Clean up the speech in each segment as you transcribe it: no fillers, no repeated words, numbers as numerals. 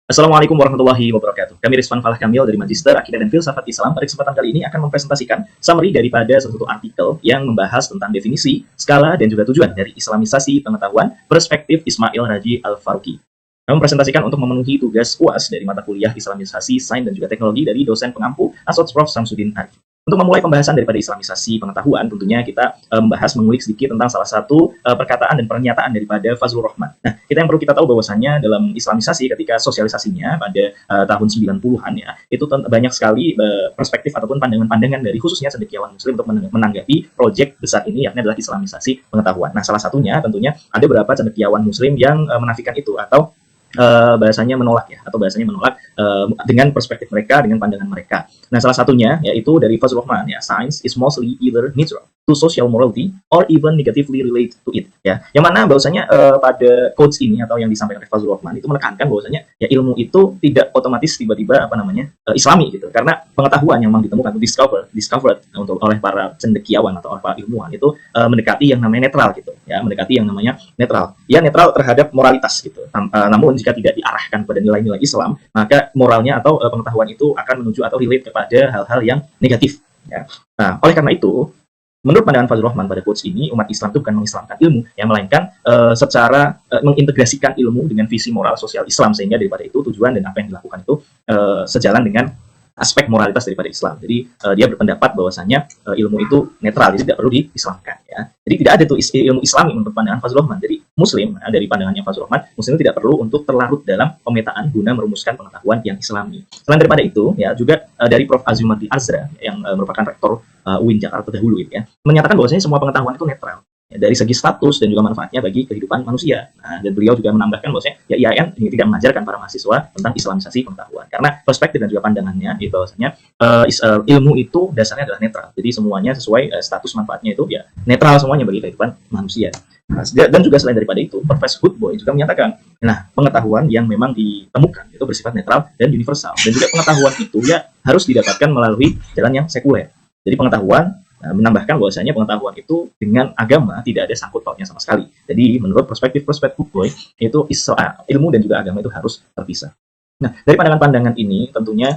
Assalamualaikum warahmatullahi wabarakatuh. Kami Rizwan Falah Kamil dari Magister Akidah dan Filsafat Islam. Pada kesempatan kali ini akan mempresentasikan summary daripada suatu artikel yang membahas tentang definisi, skala, dan juga tujuan dari Islamisasi pengetahuan perspektif Ismail Raji Al-Faruqi. Kami mempresentasikan untuk memenuhi tugas UAS dari mata kuliah Islamisasi, Sains, dan juga Teknologi dari dosen pengampu Assoc Prof. Samsudin Arif. Untuk memulai pembahasan daripada Islamisasi pengetahuan, tentunya kita membahas mengulik sedikit tentang salah satu perkataan dan pernyataan daripada Fazlur Rahman. Nah, yang perlu kita tahu bahwasannya dalam Islamisasi ketika sosialisasinya pada tahun 90-an ya, itu banyak sekali perspektif ataupun pandangan-pandangan dari khususnya cendekiawan muslim untuk menanggapi proyek besar ini, yakni adalah Islamisasi pengetahuan. Nah, salah satunya tentunya ada beberapa cendekiawan muslim yang menafikan itu atau bahasanya menolak ya, atau bahasanya menolak dengan perspektif mereka, dengan pandangan mereka. Nah, salah satunya yaitu dari Fazlur Rahman ya, science is mostly either neutral to social morality or even negatively related to it ya. Yang mana bahwasanya pada quotes ini atau yang disampaikan oleh Fazlur Rahman itu menekankan bahwasanya ya ilmu itu tidak otomatis tiba-tiba Islami gitu. Karena pengetahuan yang memang ditemukan discovered untuk oleh para cendekiawan atau para ilmuwan itu mendekati yang namanya netral gitu ya, mendekati yang namanya netral. Ya, netral terhadap moralitas gitu. Namun jika tidak diarahkan pada nilai-nilai Islam, maka moralnya atau pengetahuan itu akan menuju atau relate kepada hal-hal yang negatif ya. Nah, oleh karena itu menurut pandangan Fazlur Rahman pada quotes ini, umat Islam itu bukan mengislamkan ilmu, yang melainkan secara mengintegrasikan ilmu dengan visi moral sosial Islam, sehingga daripada itu tujuan dan apa yang dilakukan itu sejalan dengan aspek moralitas daripada Islam. Jadi dia berpendapat bahwasanya ilmu itu netral, jadi tidak perlu diislamkan ya. Jadi tidak ada tuh ilmu Islami menurut pandangan Fazlur Rahman. Jadi Muslim dari pandangannya Fazlur Rahman, Muslim itu tidak perlu untuk terlarut dalam pemetaan guna merumuskan pengetahuan yang Islami. Selain daripada itu ya juga dari Prof. Azumardi Azra yang merupakan rektor UIN Jakarta dahulu ya, menyatakan bahwasanya semua pengetahuan itu netral. Ya, dari segi status dan juga manfaatnya bagi kehidupan manusia. Nah, dan beliau juga menambahkan bahwasanya ya IAIN ini tidak mengajarkan para mahasiswa tentang Islamisasi pengetahuan karena perspektif dan juga pandangannya itu bahwasanya ilmu itu dasarnya adalah netral. Jadi semuanya sesuai status manfaatnya itu ya netral semuanya bagi kehidupan manusia. Nah, dan juga selain daripada itu, Profesor Hoodboy juga menyatakan, nah pengetahuan yang memang ditemukan itu bersifat netral dan universal, dan juga pengetahuan itu ya harus didapatkan melalui jalan yang sekuler. Jadi pengetahuan menambahkan bahwasanya pengetahuan itu dengan agama tidak ada sangkut pautnya sama sekali. Jadi menurut perspektif Hoodboy itu ilmu dan juga agama itu harus terpisah. Nah, dari pandangan-pandangan ini tentunya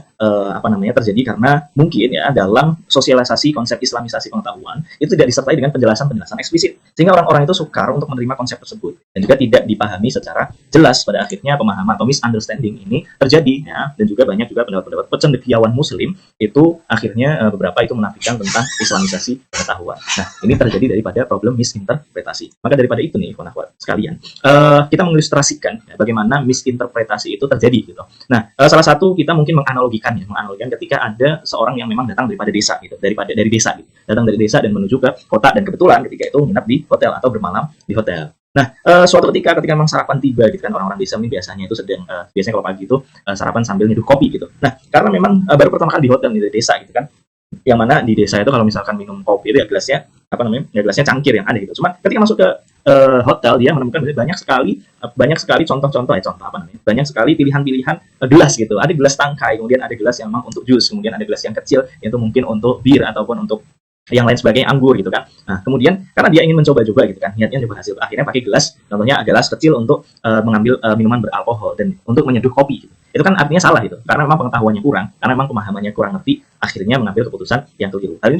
terjadi karena mungkin ya dalam sosialisasi konsep Islamisasi pengetahuan itu tidak disertai dengan penjelasan-penjelasan eksplisit, sehingga orang-orang itu sukar untuk menerima konsep tersebut dan juga tidak dipahami secara jelas. Pada akhirnya pemahaman atau misunderstanding ini terjadi ya, dan juga banyak juga pendapat-pendapat cendekiawan muslim itu akhirnya beberapa itu menafikan tentang Islamisasi pengetahuan. Nah, ini terjadi daripada problem misinterpretasi. Maka daripada itu nih kawan-kawan sekalian, kita mengilustrasikan ya, bagaimana misinterpretasi itu terjadi gitu. Nah, salah satu kita mungkin menganalogikan ketika ada seorang yang memang datang daripada desa gitu, dari desa gitu, datang dari desa dan menuju ke kota, dan kebetulan ketika itu menginap di hotel atau bermalam di hotel. Nah, suatu ketika memang sarapan tiba gitu kan, orang-orang desa ini biasanya itu sedang biasanya kalau pagi itu sarapan sambil nyeduh kopi gitu. Nah, karena memang baru pertama kali di hotel di desa gitu kan, yang mana di desa itu kalau misalkan minum kopi itu ya gelasnya gelasnya cangkir yang ada gitu. Cuma ketika masuk ke hotel dia menemukan banyak sekali banyak sekali pilihan-pilihan gelas gitu. Ada gelas tangkai, kemudian ada gelas yang memang untuk jus, kemudian ada gelas yang kecil yaitu mungkin untuk bir ataupun untuk yang lain sebagainya, anggur gitu kan. Nah, kemudian karena dia ingin mencoba juga gitu kan, niatnya coba hasil, akhirnya pakai gelas, contohnya gelas kecil untuk mengambil minuman beralkohol dan untuk menyeduh kopi gitu. Itu kan artinya salah gitu, karena memang pengetahuannya kurang, karena memang pemahamannya kurang ngerti, akhirnya mengambil keputusan yang keliru. Hal ini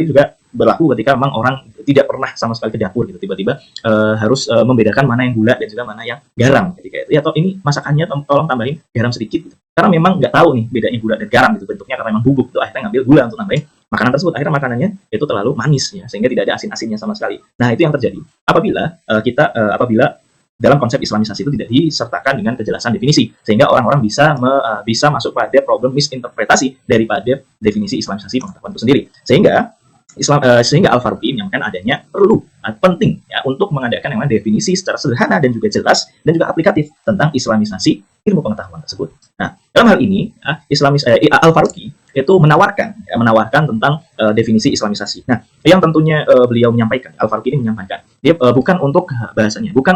juga berlaku ketika memang orang tidak pernah sama sekali ke dapur gitu, tiba-tiba harus membedakan mana yang gula dan juga mana yang garam ketika itu. Ya, atau ini masakannya tolong tambahin garam sedikit gitu. Karena memang nggak tahu nih bedanya gula dan garam gitu, bentuknya karena memang bubuk itu, akhirnya ngambil gula untuk nambahin makanan tersebut, akhirnya makanannya itu terlalu manis ya, sehingga tidak ada asin-asinnya sama sekali. Nah, itu yang terjadi apabila dalam konsep Islamisasi itu tidak disertakan dengan kejelasan definisi, sehingga orang-orang bisa masuk pada problem misinterpretasi daripada definisi Islamisasi pengetahuan itu sendiri, sehingga Al-Faruqi menyampaikan adanya penting ya untuk mengadakan yang definisi secara sederhana dan juga jelas dan juga aplikatif tentang Islamisasi ilmu pengetahuan tersebut. Nah, dalam hal ini Al-Faruqi itu menawarkan tentang definisi Islamisasi. Nah, yang tentunya beliau menyampaikan, Al-Faruqi ini menyampaikan, dia bukan untuk bahasanya, bukan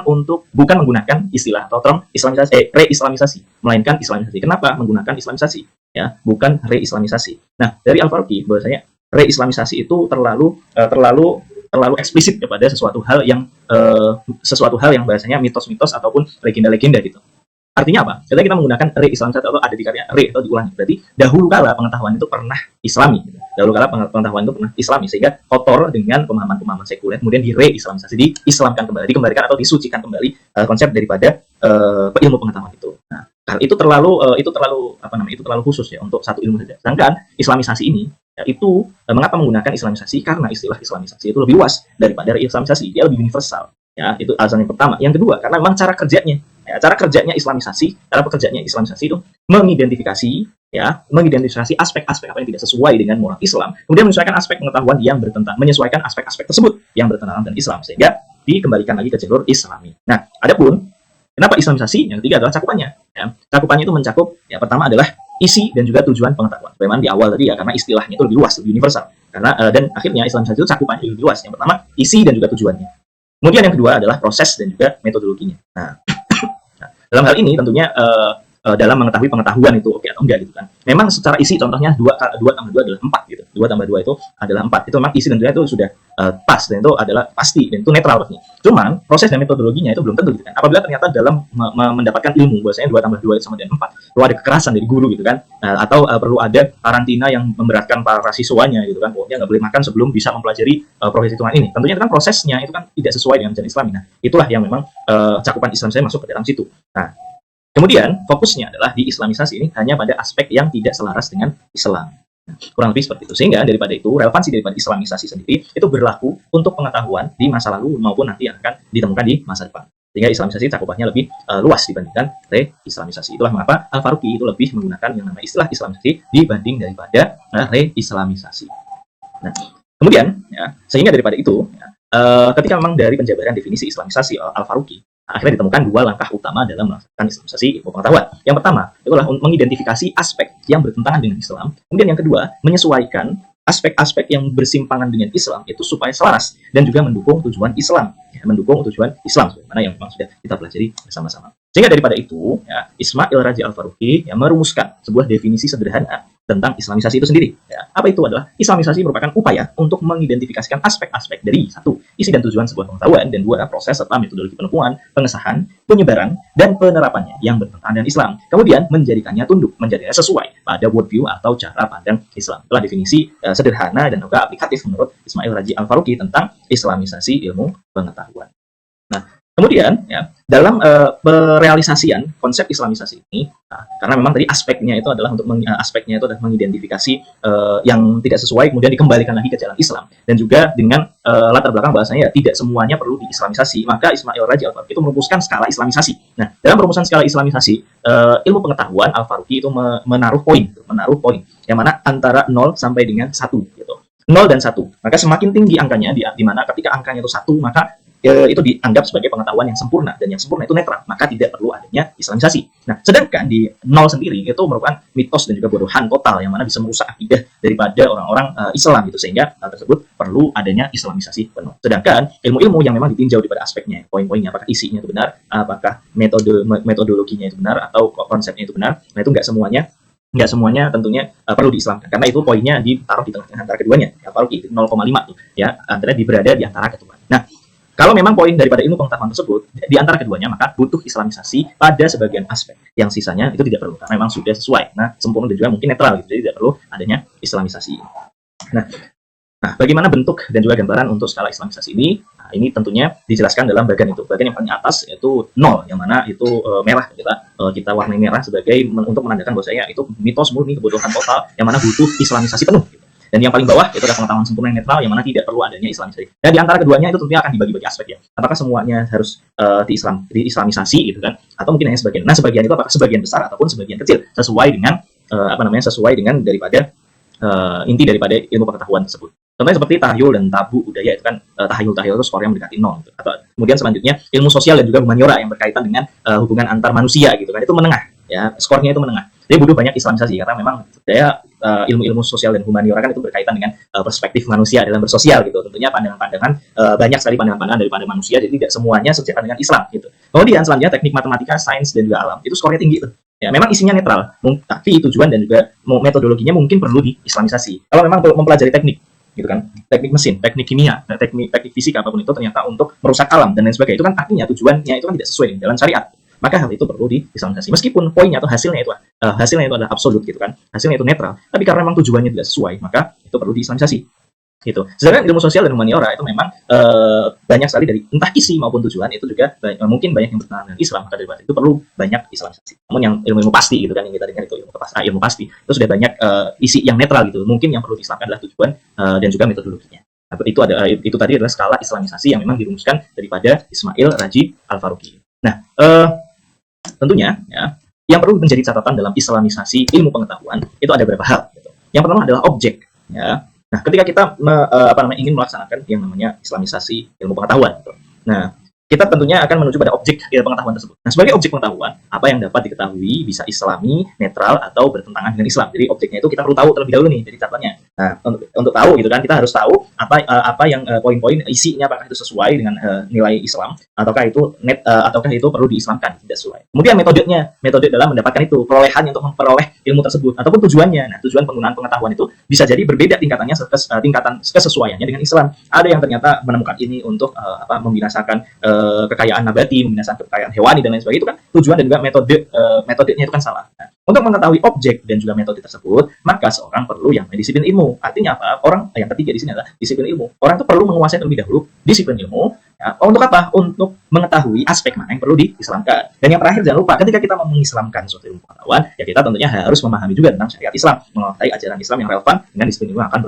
menggunakan istilah atau term re-islamisasi, melainkan Islamisasi. Kenapa menggunakan Islamisasi? Ya, bukan re-islamisasi. Nah, dari Al-Faruqi bahwasanya re-islamisasi itu terlalu eksplisit kepada sesuatu hal yang bahasanya mitos-mitos ataupun legenda-legenda gitu. Artinya apa? Ketika kita menggunakan re-islamisasi atau ada di karya re atau diulangi, berarti dahulu kala pengetahuan itu pernah islami. Gitu. Dahulu kala pengetahuan itu pernah islami, sehingga kotor dengan pemahaman-pemahaman sekuler, kemudian di re-islamisasi, diislamkan kembali, dikembalikan atau disucikan kembali konsep daripada ilmu pengetahuan itu. Nah, itu terlalu khusus ya untuk satu ilmu saja. Sedangkan islamisasi ini itu mengapa menggunakan islamisasi? Karena istilah islamisasi itu lebih luas daripada re-islamisasi, dia lebih universal. Ya, itu alasan yang pertama. Yang kedua, karena memang cara kerjanya cara pekerjaannya islamisasi itu mengidentifikasi aspek-aspek apa yang tidak sesuai dengan moral Islam, kemudian menyesuaikan aspek pengetahuan yang menyesuaikan aspek-aspek tersebut yang bertentangan dengan Islam, sehingga dikembalikan lagi ke jalur Islami. Nah, adapun kenapa islamisasi? Yang ketiga adalah cakupannya. Ya. Cakupannya itu mencakup, ya pertama adalah isi dan juga tujuan pengetahuan. Memang di awal tadi ya, karena istilahnya itu lebih luas, lebih universal. Dan akhirnya islamisasi itu cakupannya lebih luas. Yang pertama, isi dan juga tujuannya. Kemudian yang kedua adalah proses dan juga metodologinya. Nah, dalam hal ini tentunya dalam mengetahui pengetahuan itu oke atau enggak gitu kan. Memang secara isi contohnya 2 tambah 2 adalah 4 gitu. 2 tambah 2 itu adalah 4. Itu memang isi dan tujuan itu sudah pas dan itu adalah pasti dan itu netral pastinya. Cuman proses dan metodologinya itu belum tentu gitu kan. Apabila ternyata dalam mendapatkan ilmu bahwasanya 2 tambah 2 itu sama dengan 4, perlu ada kekerasan dari guru gitu kan. Atau perlu ada karantina yang memberatkan para siswanya gitu kan. Pokoknya nggak boleh makan sebelum bisa mempelajari proses hitungan ini. Tentunya itu kan prosesnya itu kan tidak sesuai dengan ajaran Islam. Nah, itulah yang memang cakupan Islam saya masuk ke dalam situ. Nah, kemudian fokusnya adalah di islamisasi ini hanya pada aspek yang tidak selaras dengan Islam. Kurang lebih seperti itu. Sehingga daripada itu, relevansi daripada islamisasi sendiri itu berlaku untuk pengetahuan di masa lalu maupun nanti yang akan ditemukan di masa depan. Sehingga islamisasi cakupannya lebih luas dibandingkan re-islamisasi. Itulah mengapa Al-Faruqi itu lebih menggunakan yang namanya istilah islamisasi dibanding daripada re-islamisasi. Nah, kemudian ya, sehingga daripada itu ya, ketika memang dari penjabaran definisi islamisasi Al-Faruqi, akhirnya ditemukan 2 langkah utama dalam melaksanakan islamisasi ilmu pengetahuan. Yang pertama, itulah mengidentifikasi aspek yang bertentangan dengan Islam. Kemudian yang kedua, menyesuaikan aspek-aspek yang bersimpangan dengan Islam itu supaya selaras dan juga mendukung tujuan Islam. Ya, mendukung tujuan Islam, sebagaimana yang memang sudah kita pelajari bersama-sama. Sehingga daripada itu, ya, Ismail Raji Al-Faruqi ya, merumuskan sebuah definisi sederhana tentang islamisasi itu sendiri. Ya, apa itu adalah? Islamisasi merupakan upaya untuk mengidentifikasikan aspek-aspek dari 1. Isi dan tujuan sebuah pengetahuan, dan 2. Proses serta metodologi penemuan, pengesahan, penyebaran, dan penerapannya yang bertentangan dengan Islam. Kemudian menjadikannya tunduk, menjadinya sesuai pada worldview atau cara pandang Islam. Itulah definisi sederhana dan juga aplikatif menurut Ismail Raji Al-Faruqi tentang islamisasi ilmu pengetahuan. Nah, kemudian ya, dalam perealisasian konsep islamisasi ini, karena memang tadi aspeknya itu adalah mengidentifikasi yang tidak sesuai kemudian dikembalikan lagi ke jalan Islam, dan juga dengan latar belakang bahasanya ya, tidak semuanya perlu diislamisasi, maka Ismail Raji Al-Faruqi itu merumuskan skala islamisasi. Nah, dalam perumusan skala islamisasi ilmu pengetahuan Al-Faruqi itu menaruh poin yang mana antara 0 sampai dengan 1 gitu. 0 dan 1. Maka semakin tinggi angkanya di mana ketika angkanya itu 1, maka itu dianggap sebagai pengetahuan yang sempurna, dan yang sempurna itu netral, maka tidak perlu adanya islamisasi. Nah, sedangkan di 0 sendiri itu merupakan mitos dan juga bodohan total yang mana bisa merusak akidah daripada orang-orang Islam gitu, sehingga hal tersebut perlu adanya islamisasi penuh. Sedangkan ilmu-ilmu yang memang ditinjau daripada aspeknya, poin-poinnya, apakah isinya itu benar, apakah metodologinya itu benar, atau konsepnya itu benar, nah itu nggak semuanya tentunya perlu diislamkan, karena itu poinnya ditaruh di tengah-tengah antara keduanya. Al-Faruqi 0,5 tuh ya, antara berada di antara keduanya. Nah, kalau memang poin daripada ilmu pengetahuan tersebut di antara keduanya, maka butuh islamisasi pada sebagian aspek. Yang sisanya itu tidak perlu, karena memang sudah sesuai. Nah, sempurna dan juga mungkin netral gitu, jadi tidak perlu adanya islamisasi. Nah, bagaimana bentuk dan juga gambaran untuk skala islamisasi ini? Nah, ini tentunya dijelaskan dalam bagian itu. Bagian yang paling atas yaitu 0, yang mana itu merah. Kita warnai merah sebagai untuk menandakan bahwasanya itu mitos murni, kebodohan total, yang mana butuh islamisasi penuh. Gitu. Dan yang paling bawah itu adalah pengetahuan sempurna yang netral, yang mana tidak perlu adanya islamisasi. Dan di antara keduanya itu tentunya akan dibagi-bagi aspek ya. Apakah semuanya harus diislamisasi gitu kan? Atau mungkin hanya sebagian. Nah, sebagian itu apakah sebagian besar ataupun sebagian kecil, sesuai dengan daripada inti daripada ilmu pengetahuan tersebut. Contohnya seperti tahayul dan tabu budaya itu kan, tahayul itu skornya mendekati 0 gitu. Atau kemudian selanjutnya ilmu sosial dan juga humaniora yang berkaitan dengan hubungan antar manusia gitu kan, itu menengah ya, skornya itu menengah. Jadi butuh banyak islamisasi, karena memang ilmu-ilmu sosial dan humaniora kan itu berkaitan dengan perspektif manusia dalam bersosial gitu. Tentunya pandangan-pandangan banyak sekali pandangan-pandangan daripada manusia, jadi tidak semuanya sejalan dengan Islam gitu. Kemudian selanjutnya teknik matematika, sains dan juga alam, itu skornya tinggi tuh. Ya, memang isinya netral, tapi tujuan dan juga metodologinya mungkin perlu diislamisasi. Kalau memang mempelajari teknik gitu kan, teknik mesin, teknik kimia, teknik fisika apapun itu ternyata untuk merusak alam dan lain sebagainya, itu kan artinya tujuannya itu kan tidak sesuai dengan jalan syariat. maka hal itu perlu diislamisasi. Meskipun poinnya atau hasilnya itu adalah absolut gitu kan, hasilnya itu netral, tapi karena memang tujuannya tidak sesuai, maka itu perlu diislamisasi gitu. Sedangkan ilmu sosial dan humaniora itu memang banyak sekali dari entah isi maupun tujuan itu juga mungkin banyak yang bertentangan dengan Islam, maka dari itu perlu banyak islamisasi. Namun yang ilmu pasti gitu kan, yang kita dengar itu ilmu pasti itu sudah banyak isi yang netral gitu. Mungkin yang perlu diislamkan adalah tujuan dan juga metodologinya. Itu tadi adalah skala islamisasi yang memang dirumuskan daripada Ismail Raji Al-Faruqi. Nah, tentunya ya, yang perlu menjadi catatan dalam islamisasi ilmu pengetahuan itu ada beberapa hal gitu. Yang pertama adalah objek ya. Nah, ketika kita ingin melaksanakan yang namanya islamisasi ilmu pengetahuan gitu. Nah, kita tentunya akan menuju pada objek pengetahuan tersebut. Nah, sebagai objek pengetahuan, apa yang dapat diketahui bisa islami, netral, atau bertentangan dengan Islam. Jadi objeknya itu kita perlu tahu terlebih dahulu nih dari catatannya. Nah, untuk tahu gitu kan, kita harus tahu apa yang poin-poin isinya, apakah itu sesuai dengan nilai Islam, ataukah itu perlu diislamkan, tidak sesuai. Kemudian metode dalam mendapatkan itu, perolehan untuk memperoleh ilmu tersebut, ataupun tujuannya. Nah, tujuan penggunaan pengetahuan itu bisa jadi berbeda tingkatan kesesuaiannya dengan Islam. Ada yang ternyata menemukan ini untuk membinasakan kekayaan nabati, membinasakan kekayaan hewani dan lain sebagainya, itu kan tujuan dan juga metodenya itu kan salah. Nah, untuk mengetahui objek dan juga metode tersebut, maka seorang perlu yang disiplin ilmu. Artinya apa? Orang yang ketiga di sini adalah disiplin ilmu. Orang itu perlu menguasai terlebih dahulu disiplin ilmu. Ya, untuk apa? Untuk mengetahui aspek mana yang perlu diislamkan. Dan yang terakhir, jangan lupa ketika kita mau mengislamkan suatu ilmu pengetahuan, ya kita tentunya harus memahami juga tentang syariat Islam, menguasai ajaran Islam yang relevan dengan disiplin ilmu yang akan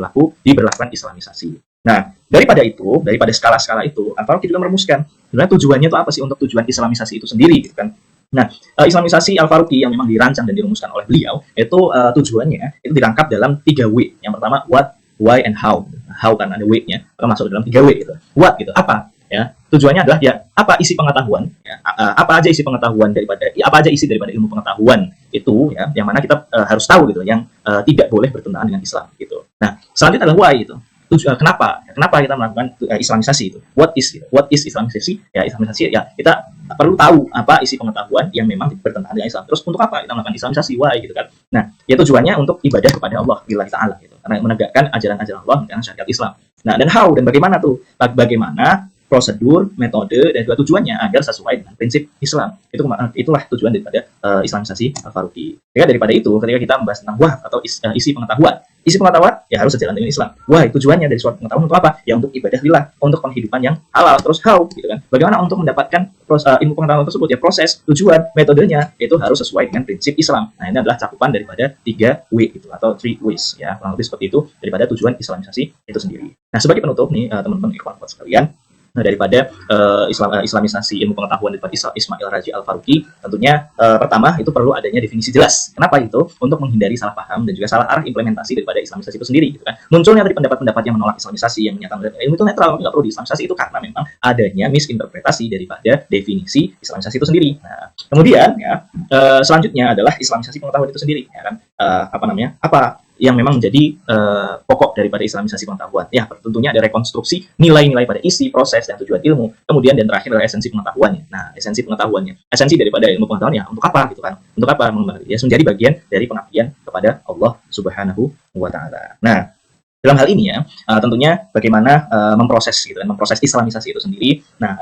diberlakukan islamisasi. Nah, daripada skala-skala itu, Al-Faruqi juga merumuskan sebenarnya tujuannya itu apa sih untuk tujuan islamisasi itu sendiri gitu kan. Nah, islamisasi Al-Faruqi yang memang dirancang dan dirumuskan oleh beliau itu tujuannya itu dirangkap dalam 3 W. Yang pertama what, why, and how. How kan ada W-nya, maka masuk dalam 3 W gitu. What gitu, apa? Ya, tujuannya adalah ya apa isi pengetahuan, ya, apa aja isi daripada ilmu pengetahuan itu ya, yang mana kita harus tahu gitu, yang tidak boleh bertentangan dengan Islam gitu. Nah, selanjutnya adalah why itu. Kenapa kita melakukan islamisasi itu? What is islamisasi? Ya, islamisasi ya kita perlu tahu apa isi pengetahuan yang memang bertentangan dengan Islam. Terus untuk apa kita melakukan islamisasi? Why gitu kan? Nah, ya tujuannya untuk ibadah kepada Allah billahi ta'ala gitu. Karena menegakkan ajaran-ajaran Allah dengan syariat Islam. Nah, dan how dan bagaimana tuh? Bagaimana prosedur, metode, dan juga tujuannya agar sesuai dengan prinsip Islam. Itulah tujuan daripada islamisasi Al-Faruqi. Daripada itu, ketika kita membahas tentang wah atau isi pengetahuan ya harus sejalan dengan Islam. Wah, tujuannya dari suatu pengetahuan untuk apa? Ya untuk ibadah lillah, untuk penghidupan yang halal. Terus how gitu kan? Bagaimana untuk mendapatkan ilmu pengetahuan tersebut? Ya proses, tujuan, metodenya itu harus sesuai dengan prinsip Islam. Nah, ini adalah cakupan daripada 3 W itu atau 3 ways ya, kurang lebih seperti itu daripada tujuan islamisasi itu sendiri. Nah, sebagai penutup nih teman-teman ikhwan sekalian, daripada islamisasi ilmu pengetahuan daripada Ismail Raji Al-Faruqi, tentunya pertama itu perlu adanya definisi jelas. Kenapa itu? Untuk menghindari salah paham dan juga salah arah implementasi daripada islamisasi itu sendiri gitu kan. Munculnya dari pendapat-pendapat yang menolak islamisasi, yang menyatakan ilmu itu netral, nggak perlu diislamisasi, itu karena memang adanya misinterpretasi daripada definisi islamisasi itu sendiri. Nah, kemudian ya selanjutnya adalah islamisasi pengetahuan itu sendiri ya kan. Apa yang memang menjadi pokok daripada islamisasi pengetahuan. Ya, tentunya ada rekonstruksi nilai-nilai pada isi, proses, dan tujuan ilmu. Kemudian dan terakhir adalah esensi pengetahuannya. Nah, esensi daripada ilmu pengetahuan ya untuk apa gitu kan? Untuk apa? Ya, menjadi bagian dari pengabdian kepada Allah Subhanahu wa Ta'ala. Nah, dalam hal ini ya, tentunya bagaimana memproses islamisasi itu sendiri. Nah,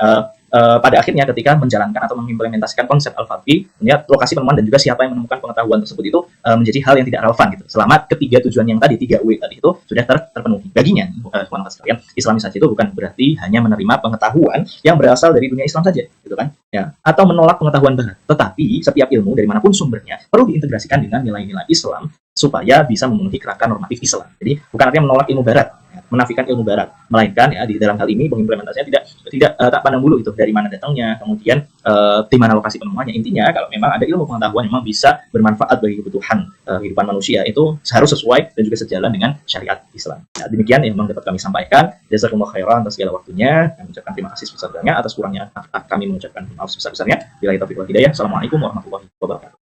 pada akhirnya ketika menjalankan atau mengimplementasikan konsep Al-Faruqi, ya, lokasi penemuan dan juga siapa yang menemukan pengetahuan tersebut itu menjadi hal yang tidak relevan gitu. Selama ketiga tujuan yang tadi, 3W tadi itu sudah terpenuhi. Baginya, teman-teman sekalian, islamisasi itu bukan berarti hanya menerima pengetahuan yang berasal dari dunia Islam saja, gitu kan? Ya, atau menolak pengetahuan barat. Tetapi setiap ilmu dari manapun sumbernya perlu diintegrasikan dengan nilai-nilai Islam supaya bisa memenuhi kerangka normatif Islam. Jadi bukan artinya menolak ilmu barat, menafikan ilmu barat, melainkan ya di dalam hal ini pengimplementasinya tidak tak pandang bulu itu dari mana datangnya, kemudian di mana lokasi penemuannya. Intinya kalau memang ada ilmu pengetahuan yang memang bisa bermanfaat bagi kebutuhan kehidupan manusia, itu harus sesuai dan juga sejalan dengan syariat Islam. Nah, demikian yang memang dapat kami sampaikan. Jazakumullah khairan atas segala waktunya. Kami ucapkan terima kasih sebesar-besarnya, atas kurangnya kami mengucapkan maaf sebesar-besarnya. Billahi taufiq wal hidayah. Assalamualaikum warahmatullahi wabarakatuh.